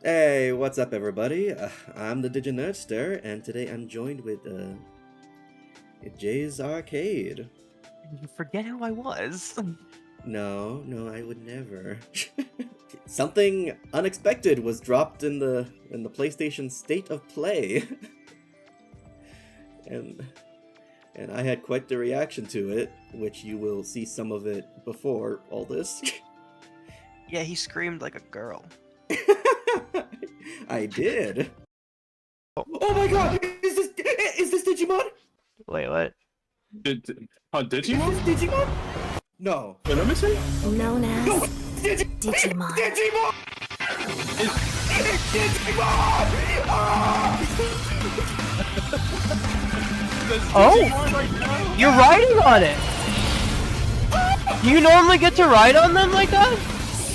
Hey, what's up, everybody? I'm the Diginerdster, and today I'm joined with Jay's Arcade. Did you forget who I was? No, I would never. Something unexpected was dropped in the PlayStation State of Play, and I had quite the reaction to it, which you will see some of it before all this. Yeah, he screamed like a girl. I did. Oh my god! Is this Digimon? Wait, what? Digimon? Is this Digimon? No. Wait, let me see. Known as No! Digimon. Digimon! It's Digimon! Oh! You're riding on it! Do you normally get to ride on them like that?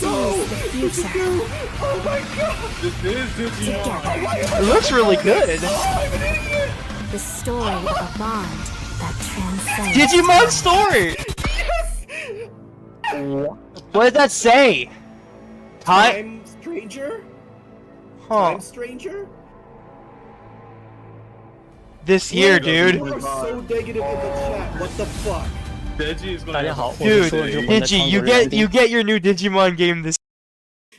No! The future Oh my god! This is Digimon. together. It looks really good. I'm an idiot! The story of a bond that transcends. Digimon Story! What did that say? Time Stranger? Huh. Time Stranger? This year, Wait, dude. You are so negative in the chat. What the fuck? Deji is 大家好， gonna 我是 Dude, 说日本的 Digi, 创 you 作人 get your new Digimon game this.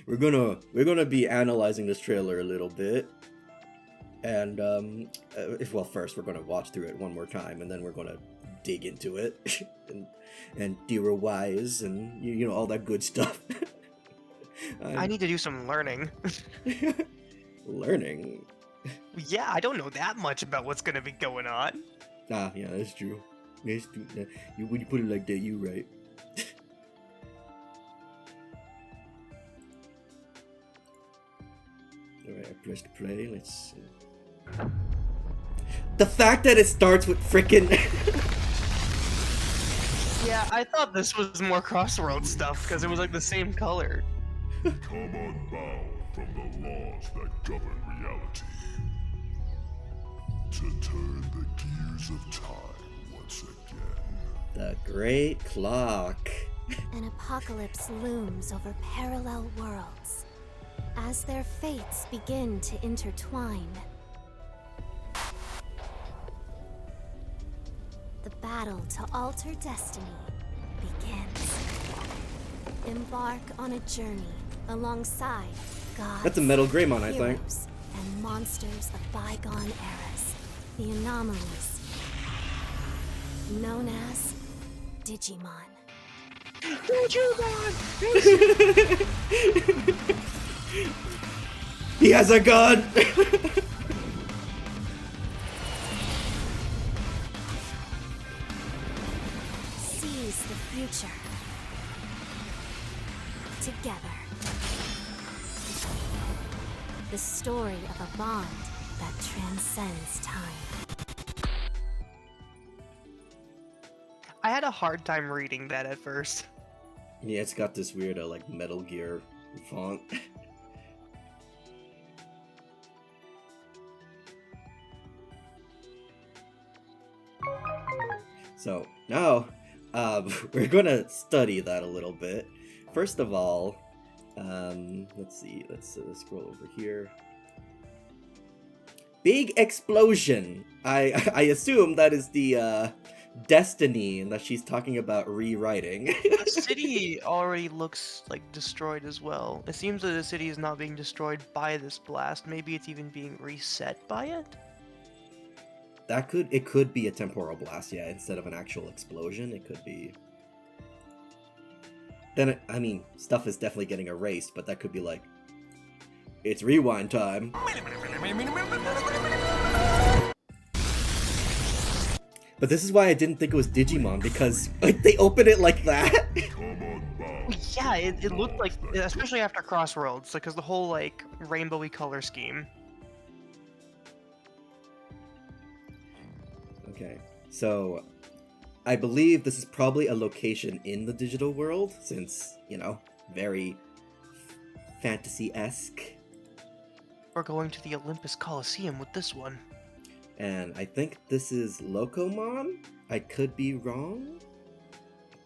We're gonna be analyzing this trailer a little bit, and well, first we're gonna watch through it one more time, and then we're gonna dig into it and theorize and you know all that good stuff. I need to do some learning. Learning. Yeah, I don't know that much about what's gonna be going on. Ah, yeah, that's true. That's true. When you put it like that, you're right. Alright, I pressed play. Let's see. The fact that it starts with frickin' Yeah, I thought this was more Crossroads stuff because it was like the same color. Come unbound from the laws that govern reality. To turn the gears of time once again. the Great Clock. An apocalypse looms over parallel worlds as their fates begin to intertwine. The battle to alter destiny begins. Embark on a journey alongside gods, That's a Metal Greymon, I think. heroes, and monsters of bygone eras. The anomalies, known as Digimon. He has a gun! Seize the future. Together. The story of a bond that transcends time. I had a hard time reading that at first. Yeah, it's got this weird, like, Metal Gear font. So, now, we're gonna study that a little bit. First of all, let's see, let's scroll over here. Big explosion! I assume that is the, Destiny, and that she's talking about rewriting. The city already looks like destroyed as well. It seems that the city is not being destroyed by this blast. Maybe it's even being reset by it? It could be a temporal blast, yeah, instead of an actual explosion, it could be. Then, I mean, stuff is definitely getting erased, but that could be like, it's rewind time. But this is why I didn't think it was Digimon, because like, they open it like that. Yeah, it looked like, especially after Crossroads, because the whole like rainbowy color scheme. Okay, so I believe this is probably a location in the digital world, since, you know, very fantasy-esque. We're going to the Olympus Coliseum with this one. And I think this is Locomon? I could be wrong?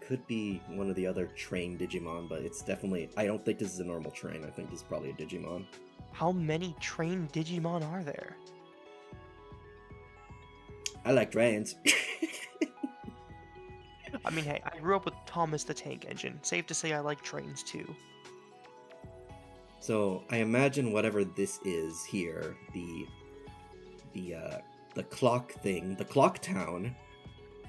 could be one of the other train Digimon, but it's definitely... I don't think this is a normal train. I think this is probably a Digimon. How many trained Digimon are there? I like trains. I mean, hey, I grew up with Thomas the Tank Engine. Safe to say I like trains too. So I imagine whatever this is here, the clock thing, the clock town,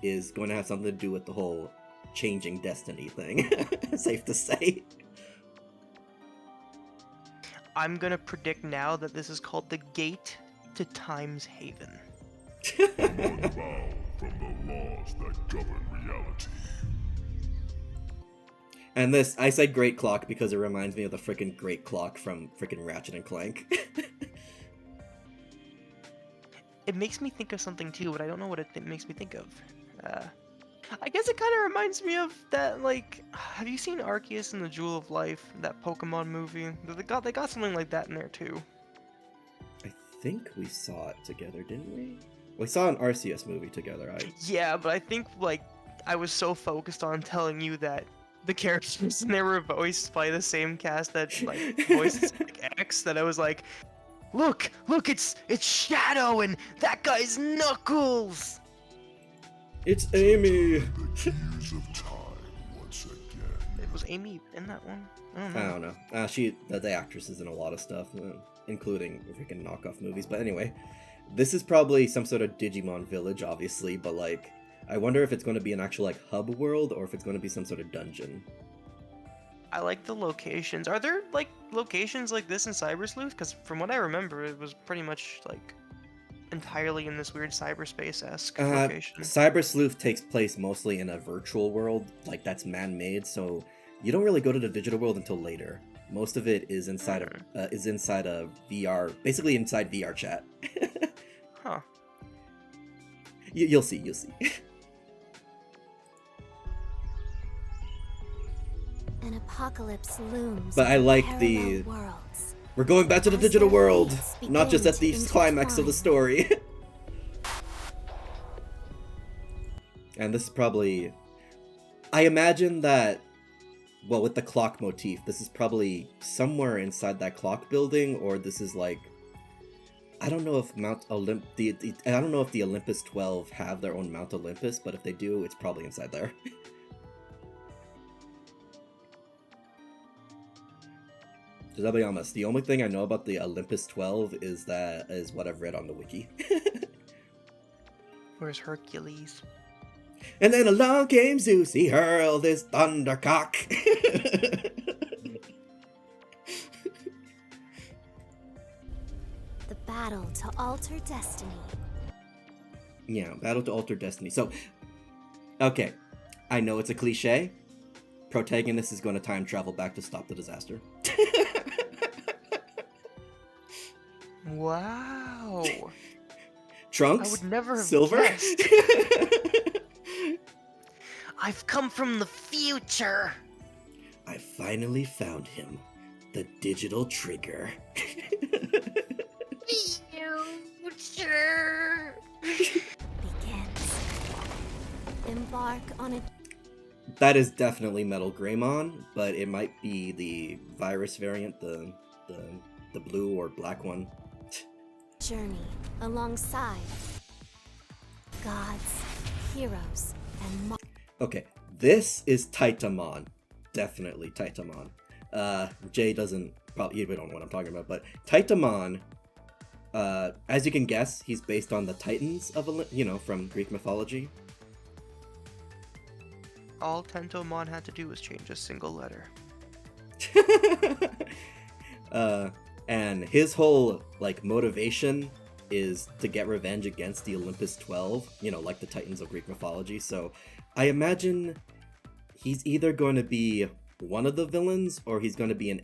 is going to have something to do with the whole changing destiny thing. Safe to say. I'm gonna predict now that this is called the Gate to Time's Haven. Bow from the laws that govern reality. And this, I said Great Clock because it reminds me of the frickin' Great Clock from frickin' Ratchet and Clank. It makes me think of something too, but I don't know what it makes me think of. I guess it kind of reminds me of that, like, have you seen Arceus and the Jewel of Life, that Pokemon movie? They got something like that in there too. I think we saw it together, didn't we? We saw an Arceus movie together. Yeah, but I think, like, I was so focused on telling you that the characters in there were voiced by the same cast that, like, voiced like, X, that I was like, look, it's Shadow and that guy's Knuckles! It's Amy! The gears of time once again. Was Amy in that one? I don't I know. don't know. The actress is in a lot of stuff, including freaking knockoff movies. But anyway, this is probably some sort of Digimon village, obviously, but like, I wonder if it's going to be an actual like hub world or if it's going to be some sort of dungeon. I like the locations. Are there, like, locations like this in Cyber Sleuth? Because from what I remember, it was pretty much, like, entirely in this weird cyberspace-esque location. Cyber Sleuth takes place mostly in a virtual world, like that's man-made, so you don't really go to the digital world until later. Most of it is inside a VR, basically inside VR chat. Huh. You'll see. An apocalypse looms. But I over like parallel worlds. We're going back to the As digital their world, fates not just begin at the to climax of the intertwine. story. And this is probably... I imagine that, well, with the clock motif, this is probably somewhere inside that clock building, or this is like... I don't know if I don't know if the Olympus XII have their own Mount Olympus, but if they do, it's probably inside there. Because I'll be honest, the only thing I know about the Olympus XII is what I've read on the wiki. Where's Hercules? And then along came Zeus, he hurled his thundercock. The battle to alter destiny. Yeah, battle to alter destiny. So, okay, I know it's a cliche. Protagonist is going to time travel back to stop the disaster. Wow. Trunks? I would never have Silver? guessed. I've come from the future. I finally found him. The digital trigger. Future. Begins. Embark on a That is definitely Metal Greymon, but it might be the virus variant, the blue or black one. journey alongside gods, heroes, and Okay, this is Taitamon. Definitely Taitamon. Jay doesn't probably don't know what I'm talking about, but Taitamon, as you can guess, he's based on the Titans of from Greek mythology. All Tentomon had to do was change a single letter. And his whole motivation is to get revenge against the Olympus XII, like the Titans of Greek mythology. So I imagine he's either going to be one of the villains or he's going to be an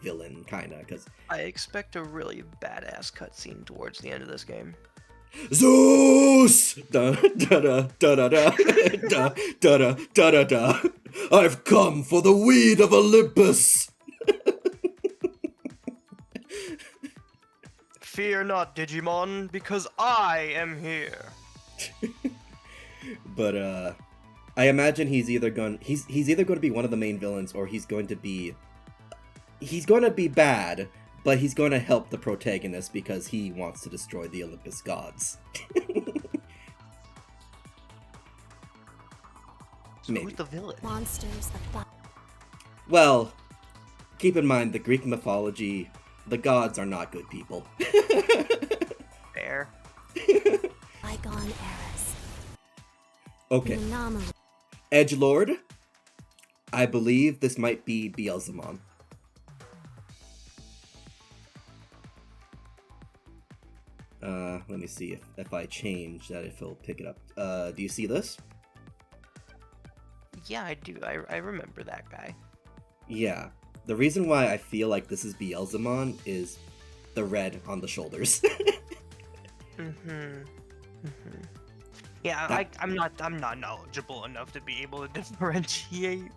villain kinda, because I expect a really badass cutscene towards the end of this game. Zeus! Da da da da da da da da da da da. I've come for the weed of Olympus. Fear not, Digimon, because I am here. But I imagine he's either going to be one of the main villains, or he's going to be bad, but he's going to help the protagonist because he wants to destroy the Olympus gods. So Maybe. who's the villain? Monsters of Well, keep in mind the Greek mythology, the gods are not good people. Fair. bygone eras. Okay, An anomaly. Edgelord. I believe this might be Beelzemon. Let me see if I change that, if he'll pick it up. Do you see this? Yeah, I do. I remember that guy. Yeah. The reason why I feel like this is Beelzemon is the red on the shoulders. Yeah, That- I'm not knowledgeable enough to be able to differentiate.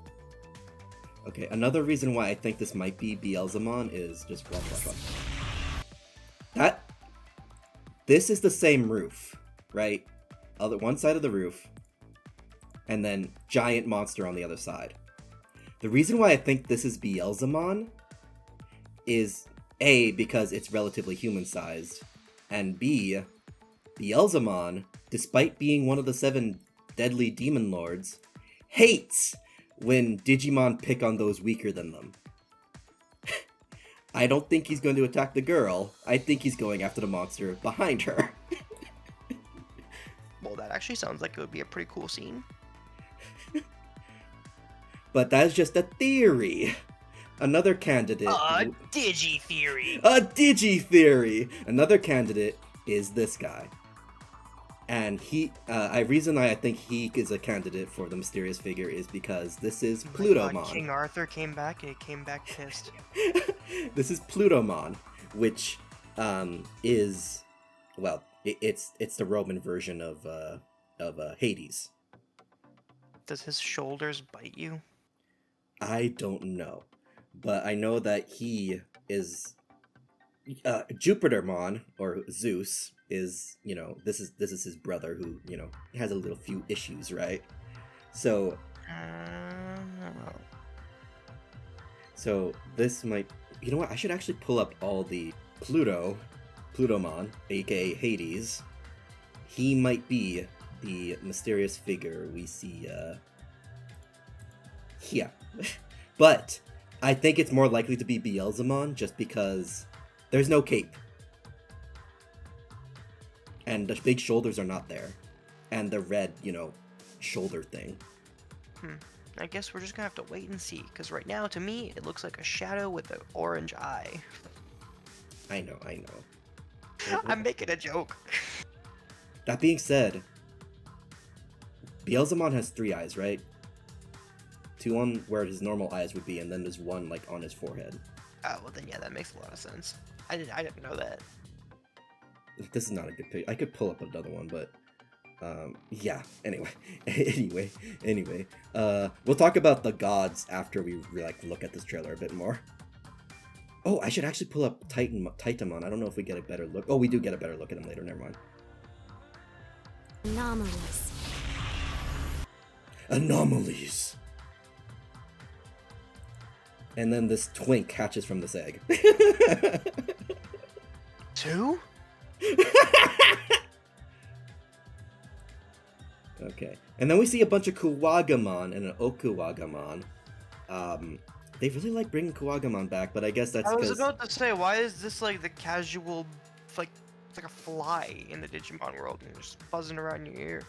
Okay, another reason why I think this might be Beelzemon is just watch. This is the same roof, right? One side of the roof, and then giant monster on the other side. The reason why I think this is Beelzemon is A, because it's relatively human-sized, and B, Beelzemon, despite being one of the 7 deadly demon lords, hates when Digimon pick on those weaker than them. I don't think he's going to attack the girl. I think he's going after the monster behind her. Well, that actually sounds like it would be a pretty cool scene. But that's just a theory. Another candidate... Digi theory. A Digi theory! Another candidate is this guy. And reason I think he is a candidate for the mysterious figure is because this is Oh my God, Plutomon. King Arthur came back and he came back pissed. This is Plutomon, which is, well, it's the Roman version of Hades. Does his shoulders bite you? I don't know, but I know that he is Jupitermon, or Zeus, is, this is his brother who, has a little few issues, right? So this might, you know what, I should actually pull up all the Plutomon, aka Hades. He might be the mysterious figure we see here. But I think it's more likely to be Beelzemon just because there's no cape. And the big shoulders are not there. And the red, shoulder thing. I guess we're just gonna have to wait and see, because right now, to me, it looks like a shadow with an orange eye. I know. I'm making a joke. That being said, Beelzemon has 3 eyes, right? 2 on where his normal eyes would be, and then there's 1 on his forehead. Oh, well then, yeah, that makes a lot of sense. I didn't know that. This is not a good picture. I could pull up another one, but yeah. Anyway, we'll talk about the gods after we look at this trailer a bit more. Oh, I should actually pull up Titanmon. I don't know if we get a better look. Oh, we do get a better look at him later. Never mind. Anomalies. And then this twink hatches from this egg. 2? Okay. And then we see a bunch of Kuwagamon and an Okuwagamon. They really like bringing Kuwagamon back, but I guess that's I was because... about to say, why is this like the casual, it's like a fly in the Digimon world and just buzzing around your ear?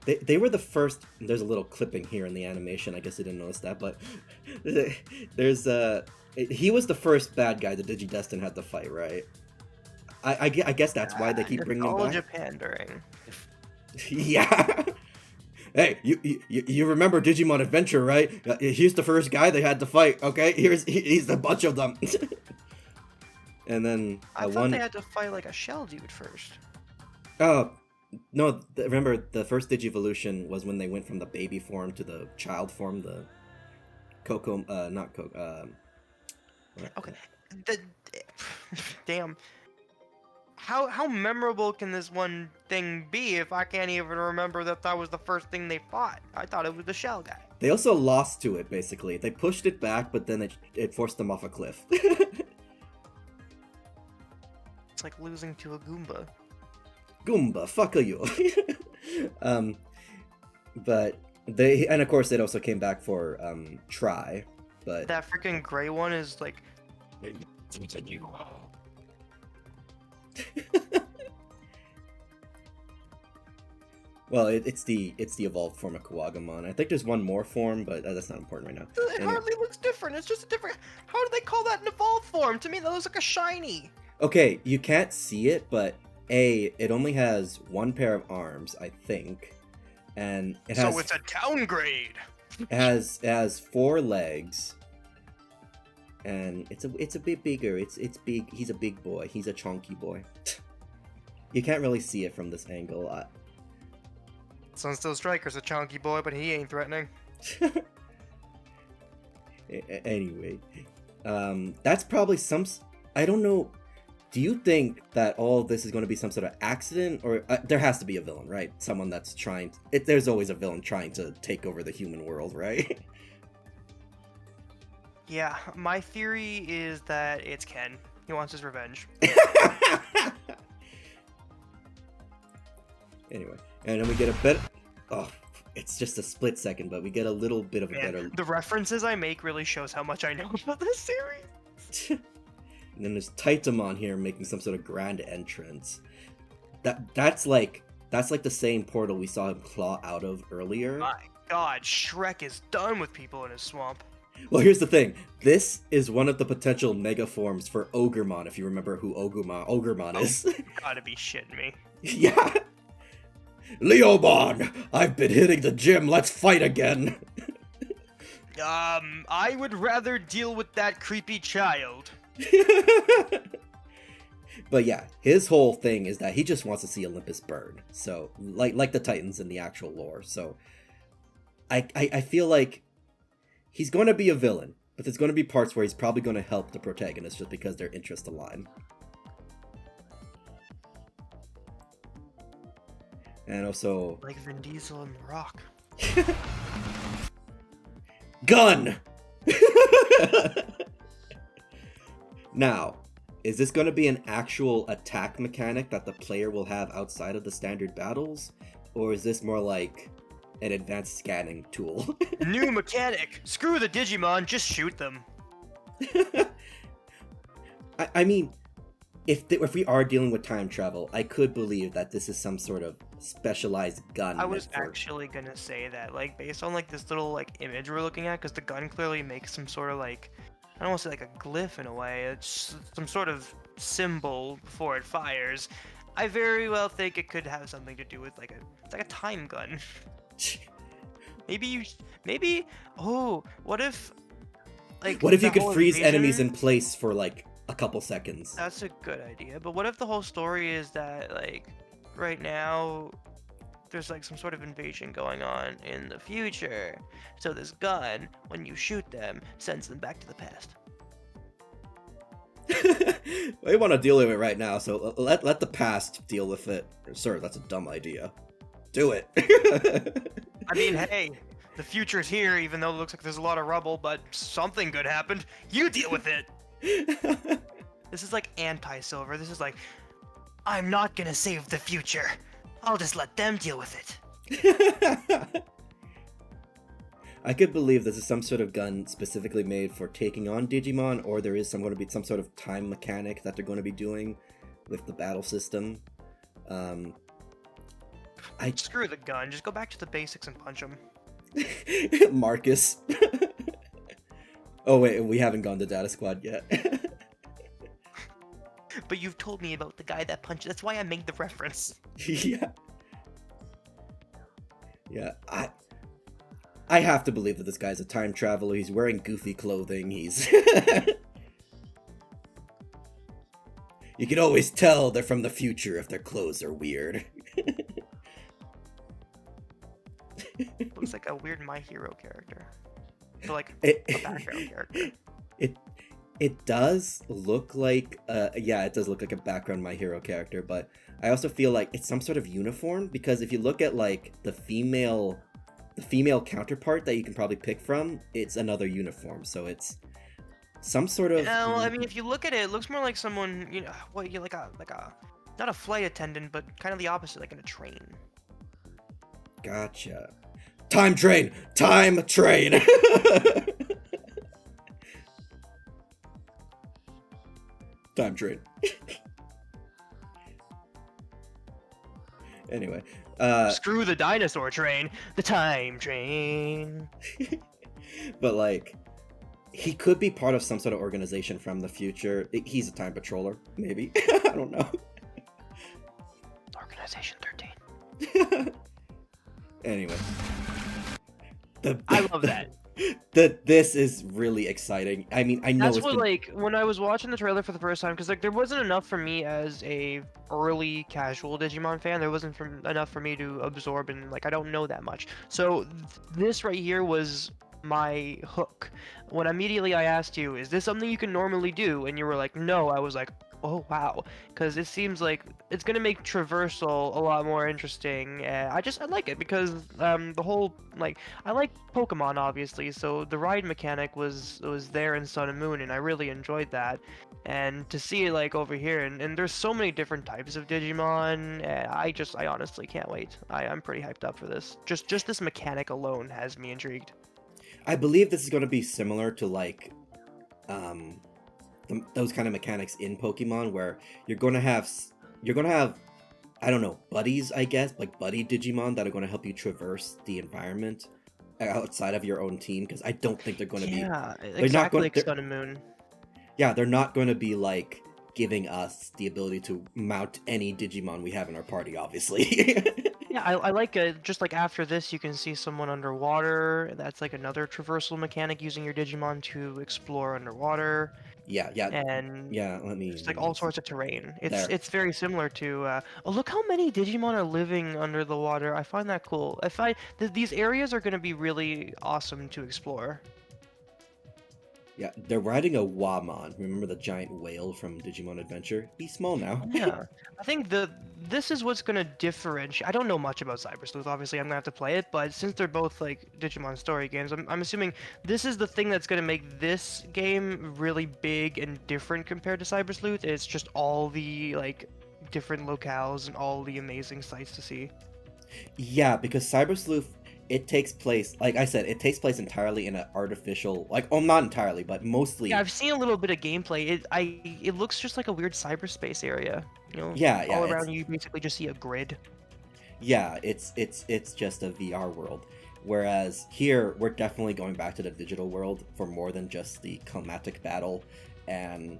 They were the first. There's a little clipping here in the animation. I guess I didn't notice that, but there's he was the first bad guy that Digidestin had to fight, right? I guess that's why they keep bringing him back. Japan during. Yeah. Hey, you remember Digimon Adventure, right? He's the first guy they had to fight. Okay, he's a bunch of them. And then I thought they had to fight like a shell dude first. Oh. No, remember the first Digivolution was when they went from the baby form to the child form, the Coco, not Coco, Okay. Damn. how memorable can this one thing be if I can't even remember that was the first thing they fought? I thought it was the shell guy. They also lost to it, basically. They pushed it back, but then it forced them off a cliff. It's like losing to a Goomba. Goomba, fuck you. But and of course it also came back for Try, but That freaking gray one is like. well, it's the evolved form of Kawagamon. I think there's one more form, but that's not important right now. It Anyway. hardly looks different. It's just a different. How do they call that an evolved form? To me, that looks like a shiny. Okay, you can't see it, but it only has one pair of arms, I think, and it has So it's a downgrade. it has 4 legs, and it's a bit bigger. It's big. He's a big boy. He's a chunky boy. You can't really see it from this angle. Sunstone Striker's a chunky boy, but he ain't threatening. Anyway, that's probably I don't know. Do you think that all of this is going to be some sort of accident, or there has to be a villain, right? Someone that's trying. There's always a villain trying to take over the human world, right? Yeah, my theory is that it's Ken. He wants his revenge. Anyway, and then we get a bit. Oh, it's just a split second, but we get a little bit of a Man, better. the references I make really shows how much I know about this series. And then there's Titamon here making some sort of grand entrance. That's like the same portal we saw him claw out of earlier. My God, Shrek is done with people in his swamp. Well, here's the thing. This is one of the potential mega forms for Ogremon, if you remember who Ogremon is. Gotta be shitting me. Yeah. Leomon, I've been hitting the gym. Let's fight again. I would rather deal with that creepy child. But yeah, his whole thing is that he just wants to see Olympus burn. So, like the Titans in the actual lore. So, I feel like he's going to be a villain, but there's going to be parts where he's probably going to help the protagonist just because their interests align. And also... Like Vin Diesel and The Rock. Gun! Now, is this going to be an actual attack mechanic that the player will have outside of the standard battles? Or is this more like an advanced scanning tool? New mechanic! Screw the Digimon, just shoot them. I mean, if we are dealing with time travel, I could believe that this is some sort of specialized gun. I was actually gonna say that, like, based on like this little like image we're looking at, because the gun clearly makes some sort of like, I don't want to say like a glyph in a way, it's some sort of symbol before it fires. I very well think it could have something to do with like a time gun. maybe what if like what if you the could whole freeze enemies invasion- in place for like a couple seconds? That's a good idea, but what if the whole story is that like right now there's like some sort of invasion going on in the future, so this gun, when you shoot them, sends them back to the past. We want to deal with it right now, so let the past deal with it. Sir, that's a dumb idea. Do it. I mean, hey, the future's here, even though it looks like there's a lot of rubble, but something good happened. You deal with it. This is like anti-Silver. This is like, I'm not gonna save the future. I'll just let them deal with it. I could believe this is some sort of gun specifically made for taking on Digimon, or there is going to be some sort of time mechanic that they're going to be doing with the battle system. Screw the gun. Just go back to the basics and punch them. Marcus. Oh wait, we haven't gone to Data Squad yet. But you've told me about the guy that punched. That's why I made the reference. Yeah. Yeah, I have to believe that this guy's a time traveler. He's wearing goofy clothing. He's... You can always tell they're from the future if their clothes are weird. Looks like a weird My Hero character. Or like It- a background character. It does look like, yeah, it does look like a background My Hero character, but I also feel like it's some sort of uniform, because if you look at like the female counterpart that you can probably pick from, it's another uniform, so it's some sort of. Yeah, well, I mean, if you look at it, it looks more like someone, what you like a not a flight attendant, but kind of the opposite, like in a train. Gotcha. Time train. Time train. Anyway, Screw the dinosaur train, the time train. but like, he could be part of some sort of organization from the future. He's a time patroller, maybe. I don't know. Organization 13. Anyway, I love that. This is really exciting. I mean, I know That's it's what, been... like, when I was watching the trailer for the first time, because like there wasn't enough for me as a early casual Digimon fan. There wasn't enough for me to absorb, and like I don't know that much. So this right here was my hook. When immediately I asked you, "Is this something you can normally do?" and you were like, "No," I was like, "Oh wow," because it seems like it's gonna make Traversal a lot more interesting. I like it because the whole like I like Pokemon obviously, so the ride mechanic was there in Sun and Moon, and I really enjoyed that. And to see it like over here, and there's so many different types of Digimon, I honestly can't wait. I'm pretty hyped up for this. Just this mechanic alone has me intrigued. I believe this is going to be similar to like those kind of mechanics in Pokemon, where you're going to have I don't know, buddies, I guess, like buddy Digimon that are going to help you traverse the environment outside of your own team, because I don't think they're going to be... Yeah, They're exactly not going, like Sun and Moon. yeah, they're not going to be like giving us the ability to mount any Digimon we have in our party, obviously. Yeah, I like just like after this, you can see someone underwater. That's like another traversal mechanic, using your Digimon to explore underwater. yeah, And let me... just like all sorts of terrain. There. It's very similar to. Oh, look how many Digimon are living under the water. I find that cool. I find these areas are going to be really awesome to explore. Yeah, they're riding a Wamon. Remember the giant whale from Digimon Adventure? He's small now. Yeah, I think this is what's gonna differentiate. I don't know much about Cyber Sleuth. Obviously, I'm gonna have to play it, but since they're both like Digimon Story games, I'm assuming this is the thing that's gonna make this game really big and different compared to Cyber Sleuth. It's just all the like different locales and all the amazing sights to see. Yeah, because Cyber Sleuth, it takes place, like I said, it takes place entirely in an artificial, like, oh, not entirely, but mostly. Yeah, I've seen a little bit of gameplay. It looks just like a weird cyberspace area. You know, Yeah, all around you basically just see a grid. Yeah, it's just a VR world. Whereas here, we're definitely going back to the digital world for more than just the climatic battle, and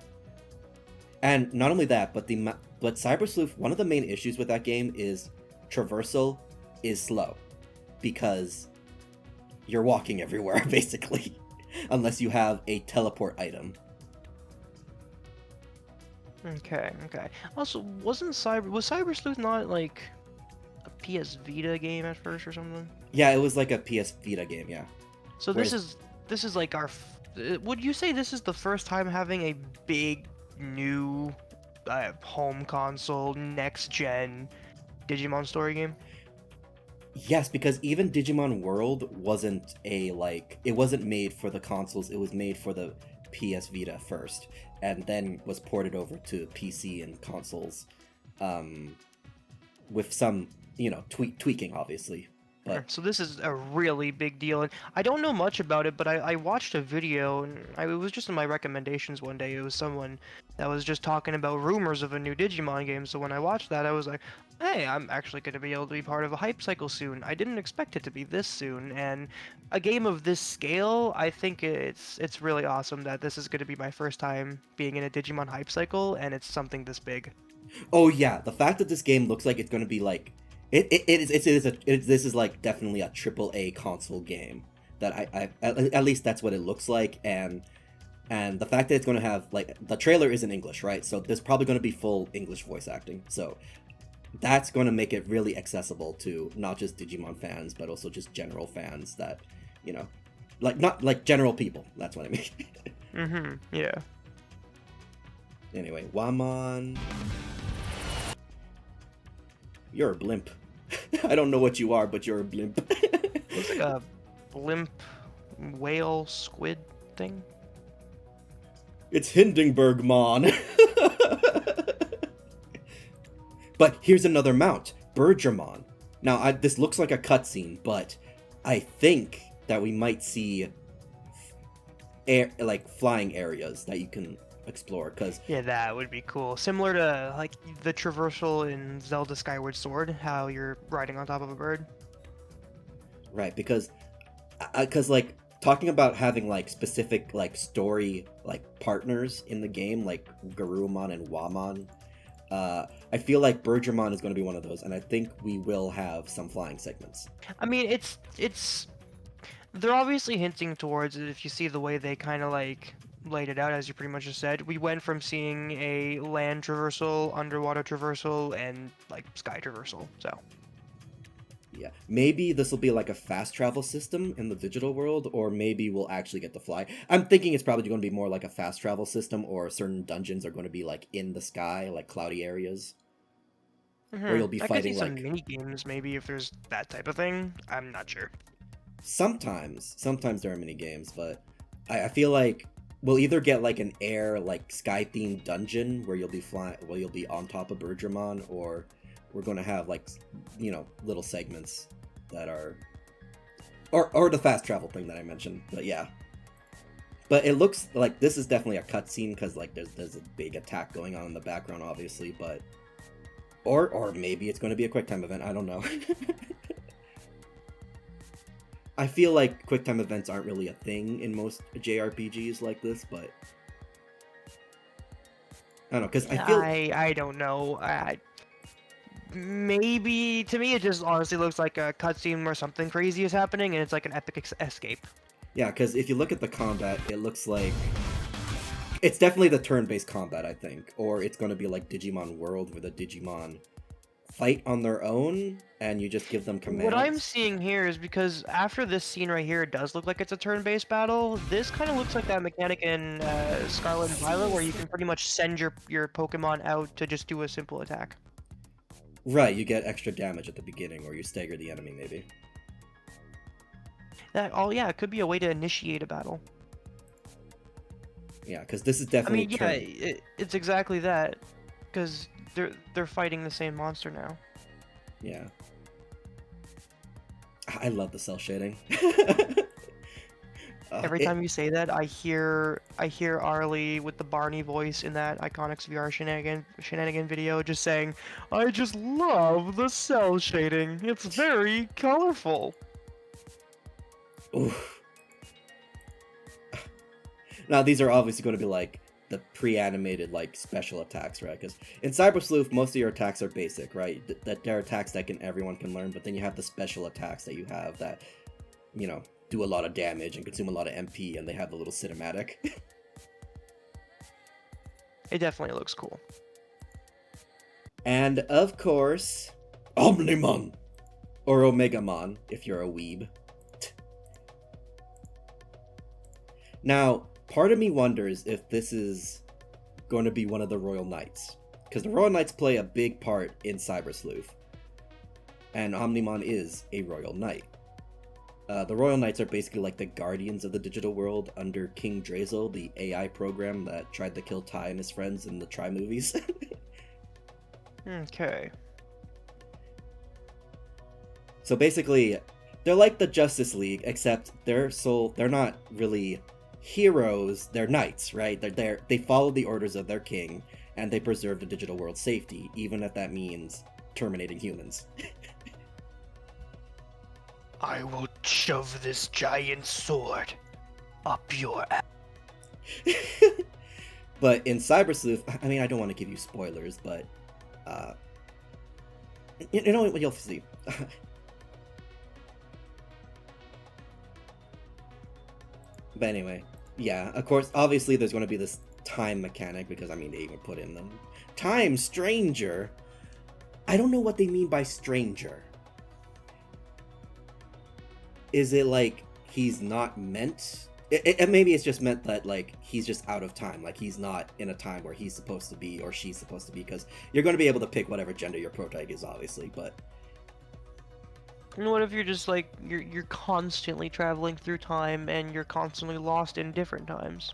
not only that, but Cyber Sleuth, one of the main issues with that game is traversal is slow, because you're walking everywhere basically, unless you have a teleport item. Okay. Also, was Cyber Sleuth not like a PS Vita game at first or something? Yeah, it was like a PS Vita game, yeah. So this is like our. Would you say this is the first time having a big new home console next gen Digimon Story game? Yes, because even Digimon World wasn't it wasn't made for the consoles, it was made for the PS Vita first, and then was ported over to PC and consoles, with some, tweaking, obviously. But So this is a really big deal, and I don't know much about it, but I watched a video, and it was just in my recommendations one day. It was someone that was just talking about rumors of a new Digimon game, so when I watched that, I was like, hey, I'm actually going to be able to be part of a hype cycle soon. I didn't expect it to be this soon, and a game of this scale, I think it's really awesome that this is going to be my first time being in a Digimon hype cycle, and it's something this big. oh yeah, the fact that this game looks like it's going to be like this is like definitely a AAA console game, that I at least that's what it looks like, and the fact that it's going to have, like, the trailer is in English, right? So there's probably going to be full English voice acting. So that's going to make it really accessible to not just Digimon fans, but also just general fans that, like, not like general people. That's what I mean. Yeah. Anyway, Wamon. You're a blimp. I don't know what you are, but you're a blimp. Looks like a blimp whale squid thing. It's Hindenburgmon. But here's another mount, Bergermon. Now, this looks like a cutscene, but I think that we might see flying areas that you can explore. Cause Yeah, that would be cool. Similar to like the traversal in Zelda Skyward Sword, how you're riding on top of a bird. right, because like talking about having like specific like story like partners in the game, like Garurumon and Wamon. I feel like Bergermon is going to be one of those, and I think we will have some flying segments. I mean, it's they're obviously hinting towards it if you see the way they kind of like laid it out, as you pretty much just said. We went from seeing a land traversal, underwater traversal, and like sky traversal. So Yeah, maybe this will be like a fast travel system in the digital world, or maybe we'll actually get to fly. I'm thinking it's probably going to be more like a fast travel system, or certain dungeons are going to be like in the sky, like cloudy areas. Where you'll be I fighting could see like some mini games maybe if there's that type of thing. I'm not sure. sometimes there are mini games, but I feel like we'll either get like an air like sky themed dungeon where you'll be on top of Bergermon, or we're going to have like, you know, little segments that are or the fast travel thing that I mentioned. But yeah, but it looks like this is definitely a cutscene because like there's a big attack going on in the background, obviously, but or maybe it's going to be a QuickTime event. I don't know. I feel like QuickTime events aren't really a thing in most JRPGs like this, but I don't know, because I feel I don't know. Maybe to me it just honestly looks like a cutscene where something crazy is happening and it's like an epic escape. yeah, because if you look at the combat, it looks like it's definitely the turn-based combat, I think, or it's going to be like Digimon World where the Digimon fight on their own and you just give them commands. What I'm seeing here is because after this scene right here, it does look like it's a turn-based battle. This kind of looks like that mechanic in Scarlet and Violet where you can pretty much send your Pokemon out to just do a simple attack. Right, you get extra damage at the beginning, or you stagger the enemy, maybe. Yeah, it could be a way to initiate a battle. Yeah, because this is I definitely mean, yeah, it's exactly that, because they're fighting the same monster now. Yeah. I love the cell shading. Every time you say that, I hear Arlie with the Barney voice in that Iconics VR shenanigan video just saying, "I just love the cell shading. It's very colorful." Oof. Now these are obviously going to be like the pre-animated like special attacks, right? Because in Cyber Sleuth, most of your attacks are basic, right? That they're attacks that everyone can learn, but then you have the special attacks that you have that, you know, do a lot of damage and consume a lot of MP, and they have a little cinematic. It definitely looks cool. And of course, Omnimon! Or Omegamon, if you're a weeb. Now, part of me wonders if this is going to be one of the Royal Knights. Because the Royal Knights play a big part in Cyber Sleuth. And Omnimon is a Royal Knight. The Royal Knights are basically like the guardians of the digital world under King Drazel, the AI program that tried to kill Ty and his friends in the Try movies. Okay. So basically, they're like the Justice League, except they're not really heroes, they're knights, right? They follow the orders of their king, and they preserve the digital world's safety, even if that means terminating humans. I will shove this giant sword up your ass. But in Cyber Sleuth, I mean, I don't want to give you spoilers, but you know what, you'll see. But anyway, yeah, of course, obviously there's going to be this time mechanic, because, I mean, they even put in them. Time Stranger? I don't know what they mean by stranger. Is it like he's not meant And maybe it's just meant that like he's just out of time, like he's not in a time where he's supposed to be or she's supposed to be, because you're going to be able to pick whatever gender your protag is, obviously. But And what if you're just like you're constantly traveling through time and you're constantly lost in different times?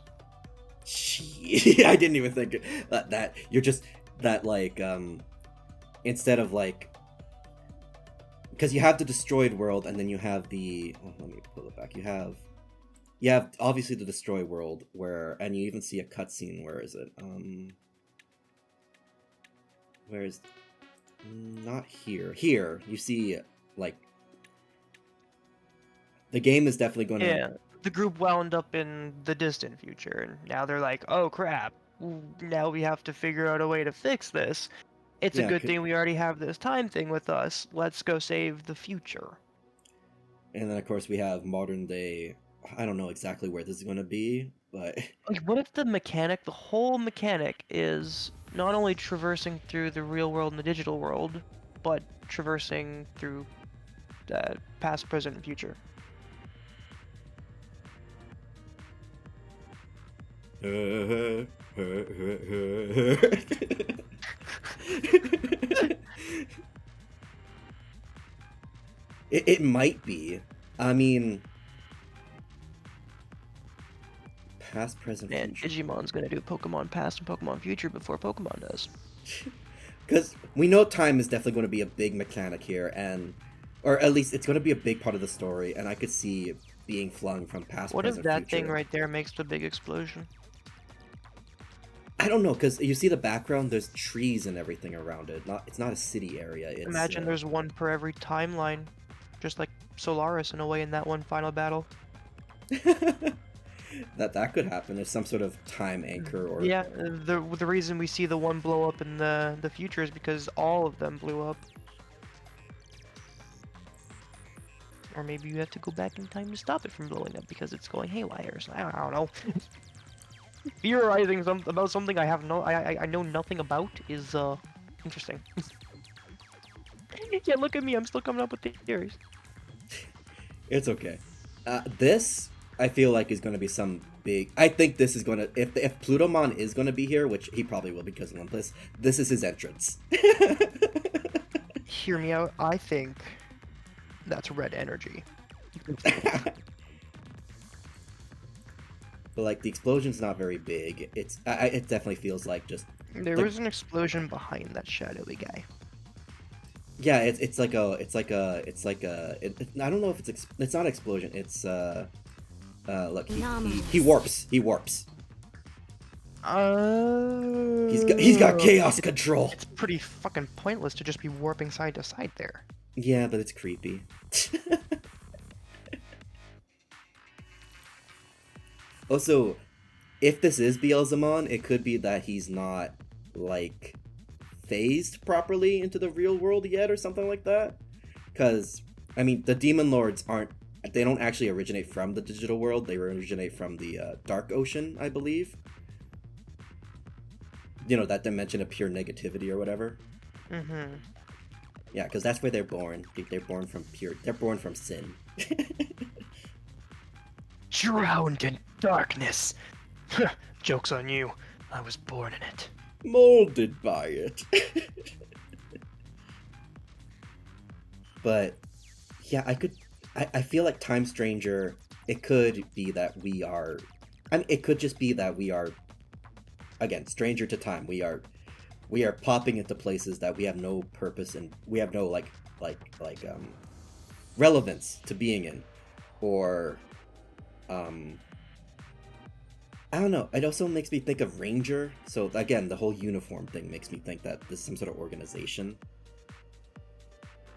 I didn't even think that you're just that like instead of like, because you have the destroyed world and then you have the let me pull it back. You have obviously the destroy world where, and you even see a cutscene. Where is it? Where is? Not here. Here you see like the game is definitely going to. Yeah, the group wound up in the distant future, and now they're like, oh crap, now we have to figure out a way to fix this. It's a good thing we already have this time thing with us. Let's go save the future. And then of course we have modern day. I don't know exactly where this is going to be, but Like, what if the whole mechanic is not only traversing through the real world and the digital world, but traversing through past, present, and future? It might be. I mean, past, present, And future. Digimon's gonna do Pokemon Past and Pokemon Future before Pokemon does. Because we know time is definitely going to be a big mechanic here, and or at least it's going to be a big part of the story, and I could see it being flung from past, What if present, that future. thing right there makes the big explosion? I don't know, because you see the background, there's trees and everything around it. It's not a city area. It's, Imagine there's one per every timeline, just like Solaris in a way in that one final battle. that could happen. There's some sort of time anchor, or Yeah, the reason we see the one blow up in the future is because all of them blew up. Or maybe you have to go back in time to stop it from blowing up because it's going haywire. So I don't know. Theorizing about something I know nothing about is interesting. Yeah, look at me. I'm still coming up with theories. It's okay. This I feel like is going to be some big. I think this is going to, if Plutomon is going to be here, which he probably will because of Olympus. This is his entrance. Hear me out. I think that's red energy. But like the explosion's not very big. It definitely feels like just There was an explosion behind that shadowy guy. yeah. It's like a I don't know if it's not explosion. It's look, he warps. He warps. He's got chaos control. It's pretty fucking pointless to just be warping side to side there. Yeah, but it's creepy. Also, if this is Beelzemon, it could be that he's not like phased properly into the real world yet or something like that. Because I mean, the demon lords they don't actually originate from the digital world. They originate from the dark ocean, I believe. You know, that dimension of pure negativity or whatever. Mm-hmm. Yeah, because that's where they're born. They're born from sin. Drowned in darkness. Joke's on you. I was born in it. Molded by it. But yeah, I feel like Time Stranger, it could be that we are, I mean, it could just be that we are, again, stranger to time. We are popping into places that we have no purpose and we have no relevance to being in, or I don't know. It also makes me think of Ranger. So again, the whole uniform thing makes me think that this is some sort of organization.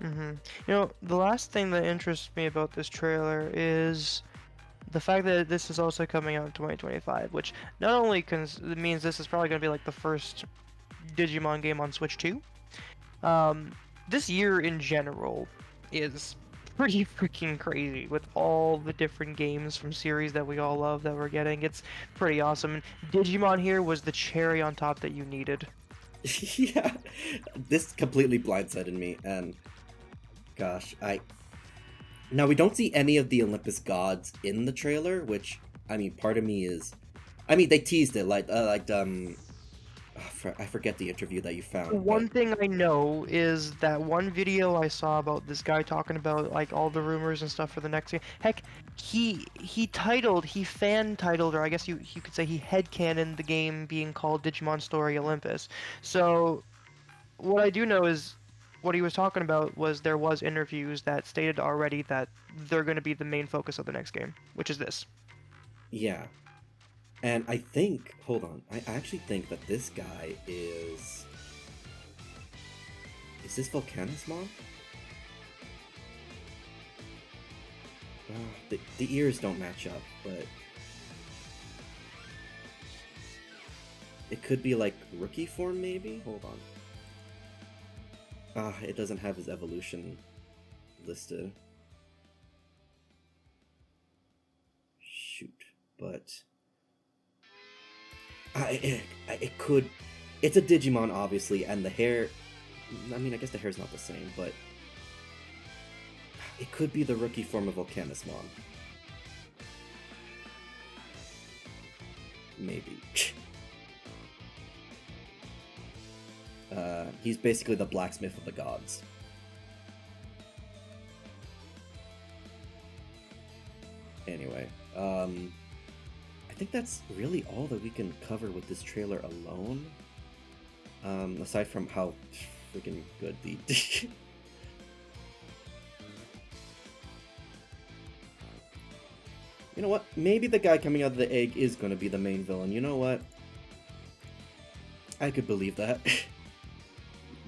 Mm-hmm. You know, the last thing that interests me about this trailer is the fact that this is also coming out in 2025, which not only means this is probably going to be like the first Digimon game on Switch 2. This year in general is pretty freaking crazy with all the different games from series that we all love that we're getting. It's pretty awesome. And Digimon here was the cherry on top that you needed. Yeah, this completely blindsided me, and gosh, now we don't see any of the Olympus gods in the trailer, which I mean, part of me is, I mean, they teased it I forget the interview that you found. One thing I know is that one video I saw about this guy talking about like all the rumors and stuff for the next game. Heck, he fan titled, or I guess you could say he headcanoned the game being called Digimon Story Olympus. So what I do know is what he was talking about was there was interviews that stated already that they're going to be the main focus of the next game, which is this. Yeah. And I think, hold on, I actually think that this guy is this Volcanismon? The ears don't match up, but it could be like rookie form maybe? Hold on. It doesn't have his evolution listed. Shoot, but it could. It's a Digimon, obviously, and the hair. I mean, I guess the hair's not the same, but it could be the rookie form of Volcanismon. Maybe. He's basically the blacksmith of the gods. Anyway, I think that's really all that we can cover with this trailer alone. Aside from how freaking good the... You know what? Maybe the guy coming out of the egg is going to be the main villain. You know what? I could believe that.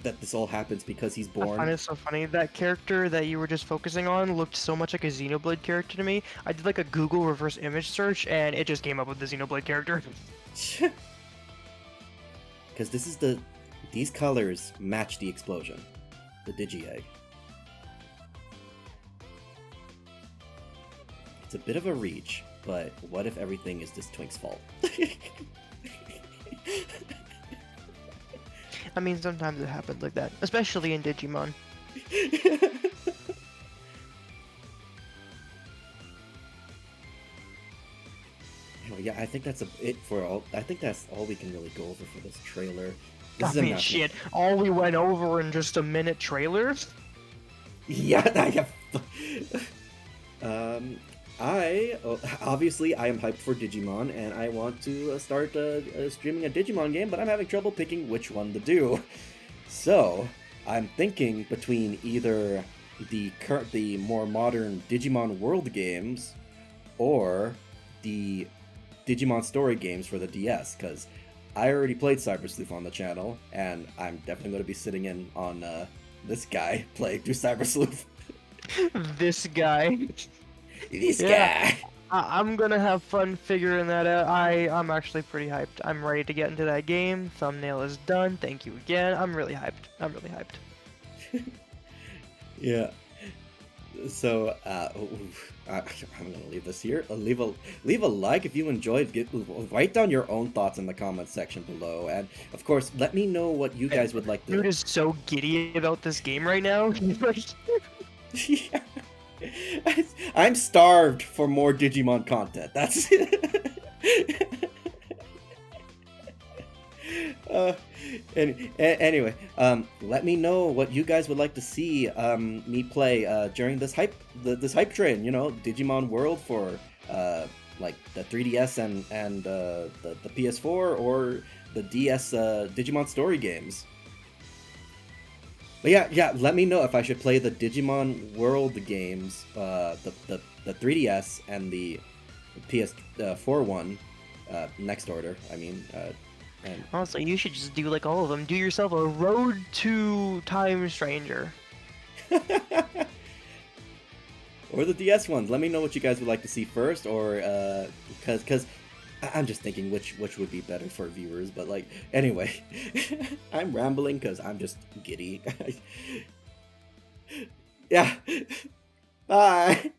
That this all happens because he's born. I find it so funny. That character that you were just focusing on looked so much like a Xenoblade character to me. I did like a Google reverse image search and it just came up with the Xenoblade character. Because these colors match the explosion. The Digi-Egg. It's a bit of a reach, but what if everything is this Twink's fault? I mean, sometimes it happens like that, especially in Digimon. Oh, yeah, I think that's it for all. I think that's all we can really go over for this trailer. I mean, shit, all we went over in just a minute trailer? Yeah, obviously I am hyped for Digimon, and I want to start streaming a Digimon game, but I'm having trouble picking which one to do. So I'm thinking between either the more modern Digimon World games or the Digimon Story games for the DS, because I already played Cyber Sleuth on the channel, and I'm definitely going to be sitting in on this guy playing through Cyber Sleuth. This guy. This guy. I'm gonna have fun figuring that out. I'm actually pretty hyped. I'm ready to get into that game. Thumbnail is done. Thank you again. I'm really hyped. I'm really hyped. Yeah. So I'm gonna leave this here. Leave a like if you enjoyed. Write down your own thoughts in the comments section below, and of course, let me know what you guys would like to. Dude is so giddy about this game right now. Yeah. I'm starved for more Digimon content. That's anyway, let me know what you guys would like to see me play during this hype train. You know, Digimon World for like the 3DS and the PS4 or the DS Digimon Story games. But yeah, let me know if I should play the Digimon World games, the 3DS and the PS4 one, next order. I mean, and honestly, you should just do like all of them. Do yourself a Road to Time Stranger. Or the DS ones. Let me know what you guys would like to see first, or because I'm just thinking which would be better for viewers, but like, anyway, I'm rambling because I'm just giddy. Yeah, bye!